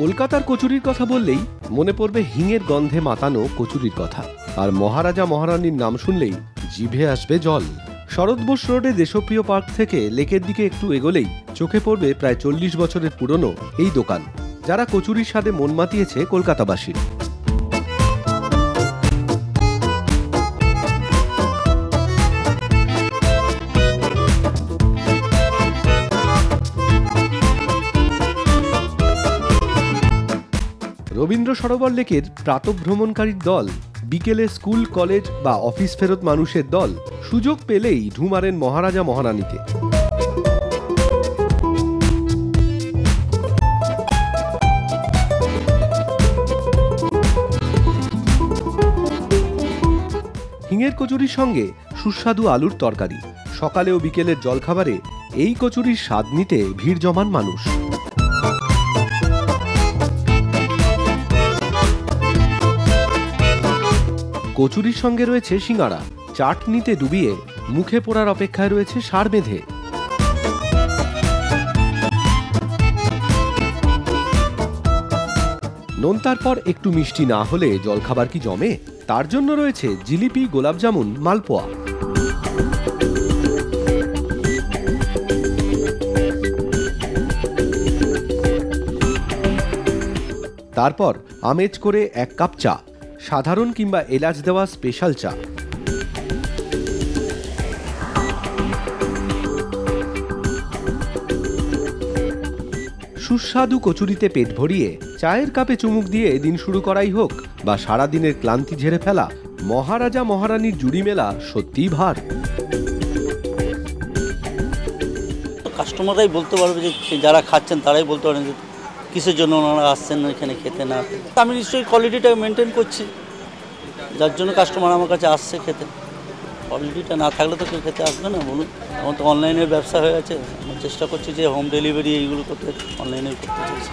কলকাতার কচুরির কথা বললেই মনে পড়বে হিঙের গন্ধে মাতানো কচুরির কথা, আর মহারাজা মহারানীর নাম শুনলেই জিভে আসবে জল। শরৎ বোস রোডে দেশপ্রিয় পার্ক থেকে লেকের দিকে একটু এগোলেই চোখে পড়বে প্রায় 40 বছরের পুরনো এই দোকান, যারা কচুরির স্বাদে মন মাতিয়েছে কলকাতাবাসীর। রবীন্দ্র সরোবর লেকের প্রাতঃভ্রমণকারীর দল, বিকেলে স্কুল কলেজ বা অফিস ফেরত মানুষের দল সুযোগ পেলেই ঢু মারেন মহারাজা মহারানীতে। হিঙের কচুরির সঙ্গে সুস্বাদু আলুর তরকারি, সকালে ও বিকেলের জলখাবারে এই কচুরির স্বাদ নিতে ভিড় জমান মানুষ। কচুরির সঙ্গে রয়েছে সিঙ্গাড়া, চাটনিতে ডুবিয়ে মুখে পোড়ার অপেক্ষায় রয়েছে সার বেঁধে। নোনতার পর একটু মিষ্টি না হলে জলখাবার কি জমে? তার জন্য রয়েছে জিলিপি, গোলাপজামুন, মালপোয়া। তারপর আমেজ করে 1 কাপ চা, সাধারণ কিংবা এলাচ দেওয়া স্পেশাল চা। সুস্বাদু কচুরিতে পেট ভরিয়ে চায়ের কাপে চুমুক দিয়ে দিন শুরু করাই হোক বা সারাদিনের ক্লান্তি ঝেড়ে ফেলা, মহারাজা মহারানীর জুড়ি মেলা সত্যিই ভার। কাস্টমাররাই বলতে পারবে, যে যারা খাচ্ছেন তারাই বলতে পারেন যে কিসের জন্য ওনারা আসছেন এখানে খেতে। না, আমি নিশ্চয়ই কোয়ালিটিটা মেনটেন করছি, যার জন্য কাস্টমার আমার কাছে আসছে খেতে। কোয়ালিটিটা না থাকলে তো কেউ খেতে আসবে না, বলুন। এখন তো অনলাইনের ব্যবসা হয়ে গেছে, চেষ্টা করছি যে হোম ডেলিভারি এইগুলো করতে, অনলাইনে করতে চাইছি।